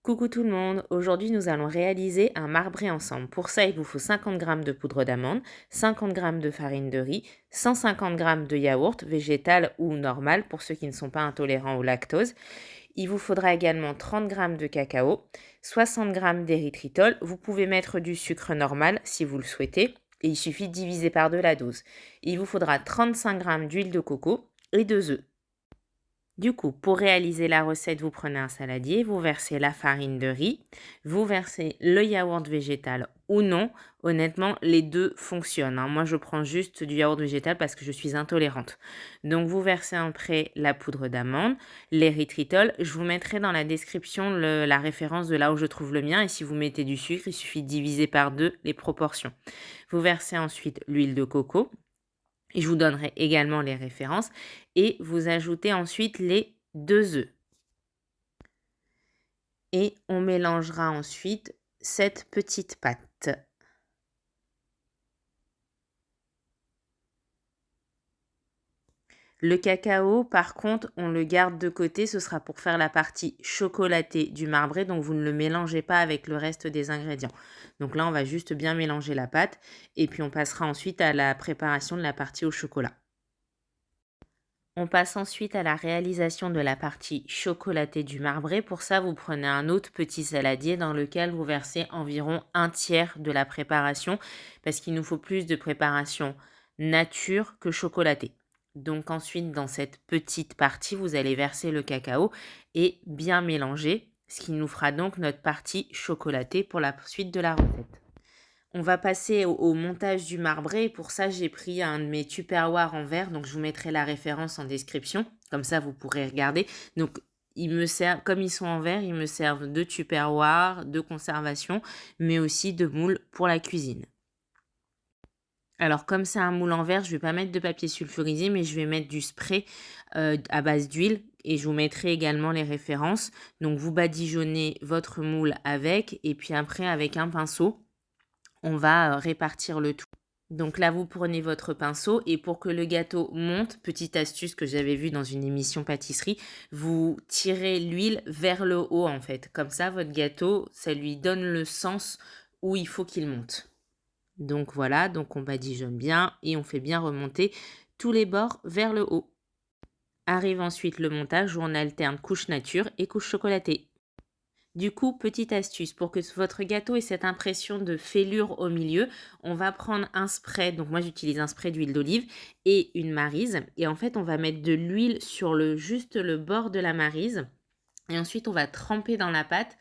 Coucou tout le monde, aujourd'hui nous allons réaliser un marbré ensemble. Pour ça, il vous faut 50 g de poudre d'amande, 50 g de farine de riz, 150 g de yaourt, végétal ou normal pour ceux qui ne sont pas intolérants au lactose. Il vous faudra également 30 g de cacao, 60 g d'érythritol. Vous pouvez mettre du sucre normal si vous le souhaitez et il suffit de diviser par deux la dose. Il vous faudra 35 g d'huile de coco et 2 œufs. Du coup, pour réaliser la recette, vous prenez un saladier, vous versez la farine de riz, vous versez le yaourt végétal ou non. Honnêtement, les deux fonctionnent, hein. Moi, je prends juste du yaourt végétal parce que je suis intolérante. Donc, vous versez après la poudre d'amande, l'érythritol. Je vous mettrai dans la description la référence de là où je trouve le mien. Et si vous mettez du sucre, il suffit de diviser par deux les proportions. Vous versez ensuite l'huile de coco. Et je vous donnerai également les références. Et vous ajoutez ensuite les 2 œufs. Et on mélangera ensuite cette petite pâte. Le cacao, par contre, on le garde de côté. Ce sera pour faire la partie chocolatée du marbré. Donc, vous ne le mélangez pas avec le reste des ingrédients. Donc là, on va juste bien mélanger la pâte. Et puis, on passera ensuite à la préparation de la partie au chocolat. On passe ensuite à la réalisation de la partie chocolatée du marbré. Pour ça, vous prenez un autre petit saladier dans lequel vous versez environ un tiers de la préparation parce qu'il nous faut plus de préparation nature que chocolatée. Donc ensuite, dans cette petite partie, vous allez verser le cacao et bien mélanger, ce qui nous fera donc notre partie chocolatée pour la suite de la recette. On va passer au montage du marbré. Pour ça, j'ai pris un de mes tupperwares en verre. Donc, je vous mettrai la référence en description. Comme ça, vous pourrez regarder. Donc, comme ils sont en verre, ils me servent de tupperware, de conservation, mais aussi de moule pour la cuisine. Alors, comme c'est un moule en verre, je ne vais pas mettre de papier sulfurisé, mais je vais mettre du spray à base d'huile. Et je vous mettrai également les références. Donc, vous badigeonnez votre moule avec. Et puis après, avec un pinceau, on va répartir le tout. Donc là, vous prenez votre pinceau et pour que le gâteau monte, petite astuce que j'avais vue dans une émission pâtisserie, vous tirez l'huile vers le haut en fait. Comme ça, votre gâteau, ça lui donne le sens où il faut qu'il monte. Donc voilà, donc on badigeonne bien et on fait bien remonter tous les bords vers le haut. Arrive ensuite le montage où on alterne couche nature et couche chocolatée. Du coup, petite astuce, pour que votre gâteau ait cette impression de fêlure au milieu, on va prendre un spray, donc moi j'utilise un spray d'huile d'olive et une maryse. Et en fait, on va mettre de l'huile sur juste le bord de la maryse. Et ensuite, on va tremper dans la pâte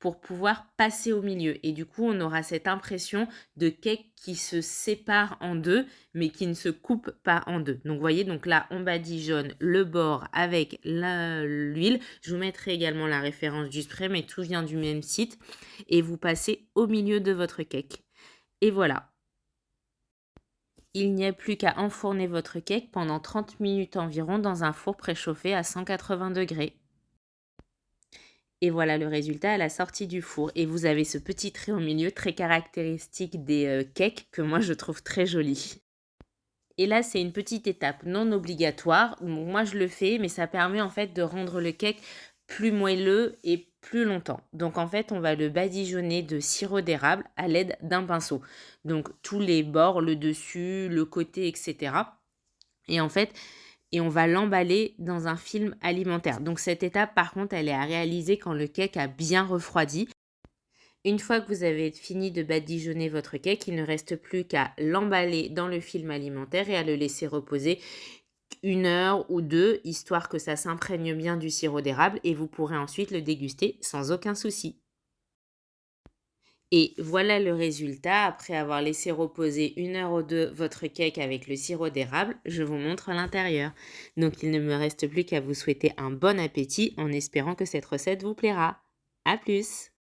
pour pouvoir passer au milieu. Et du coup, on aura cette impression de cake qui se sépare en deux, mais qui ne se coupe pas en deux. Donc, vous voyez, donc là, on badigeonne le bord avec l'huile. Je vous mettrai également la référence du spray, mais tout vient du même site. Et vous passez au milieu de votre cake. Et voilà. Il n'y a plus qu'à enfourner votre cake pendant 30 minutes environ dans un four préchauffé à 180 degrés. Et voilà le résultat à la sortie du four. Et vous avez ce petit trait au milieu très caractéristique des cakes que moi je trouve très joli. Et là, c'est une petite étape non obligatoire. Moi, je le fais, mais ça permet en fait de rendre le cake plus moelleux et plus longtemps. Donc en fait, on va le badigeonner de sirop d'érable à l'aide d'un pinceau. Donc tous les bords, le dessus, le côté, etc. Et en fait, on va l'emballer dans un film alimentaire. Donc cette étape, par contre, elle est à réaliser quand le cake a bien refroidi. Une fois que vous avez fini de badigeonner votre cake, il ne reste plus qu'à l'emballer dans le film alimentaire et à le laisser reposer 1 heure ou 2, histoire que ça s'imprègne bien du sirop d'érable et vous pourrez ensuite le déguster sans aucun souci. Et voilà le résultat après avoir laissé reposer 1 heure ou 2 votre cake avec le sirop d'érable. Je vous montre l'intérieur. Donc il ne me reste plus qu'à vous souhaiter un bon appétit en espérant que cette recette vous plaira. À plus!